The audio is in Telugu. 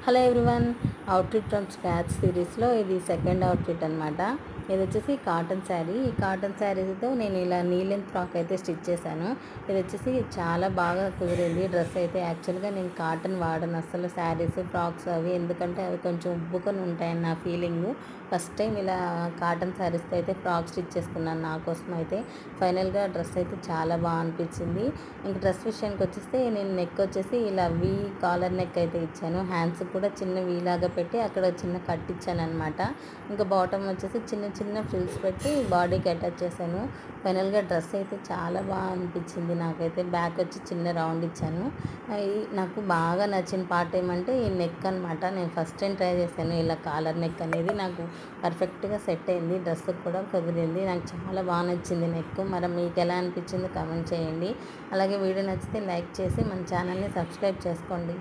Hello everyone, outfit from scratch సిరీస్లో ఇది సెకండ్ అవుట్ఫిట్ అనమాట. ఇది వచ్చేసి కాటన్ శారీ. ఈ కాటన్ శారీతో నేను ఇలా నీ లెంత్ ఫ్రాక్ అయితే స్టిచ్ చేశాను. ఇది వచ్చేసి చాలా బాగా కుదిరింది డ్రెస్ అయితే. యాక్చువల్గా నేను కాటన్ వాడను అసలు, శారీస్ ఫ్రాక్స్ అవి, ఎందుకంటే అవి కొంచెం ఉబ్బుకొని ఉంటాయని నా ఫీలింగ్. ఫస్ట్ టైం ఇలా కాటన్ శారీస్తో అయితే ఫ్రాక్ స్టిచ్ చేసుకున్నాను నా కోసం అయితే. ఫైనల్గా డ్రెస్ అయితే చాలా బాగా అనిపించింది. ఇంక డ్రెస్ విషయానికి వచ్చేస్తే నేను నెక్ వచ్చేసి ఇలా వీ కాలర్ నెక్ అయితే ఇచ్చాను. హ్యాండ్స్ కూడా చిన్న వీలాగా పెట్టి అక్కడ చిన్న కట్ ఇచ్చాను అనమాట. ఇంకా బాటమ్ వచ్చేసి చిన్న చిన్న ఫ్రిల్స్ పెట్టి బాడీకి అటాచ్ చేశాను. ఫైనల్గా డ్రెస్ అయితే చాలా బాగా అనిపించింది నాకైతే. బ్యాక్ వచ్చి చిన్న రౌండ్ ఇచ్చాను. నాకు బాగా నచ్చిన పార్ట్ ఏమంటే ఈ నెక్ అనమాట. నేను ఫస్ట్ టైం ట్రై చేశాను ఇలా కాలర్ నెక్ అనేది. నాకు పర్ఫెక్ట్గా సెట్ అయింది, డ్రెస్ కూడా కుదిరింది. నాకు చాలా బాగా నచ్చింది నెక్. మరి మీకు ఎలా అనిపించిందో కామెంట్ చేయండి. అలాగే వీడియో నచ్చితే లైక్ చేసి మన ఛానల్ని సబ్స్క్రైబ్ చేసుకోండి.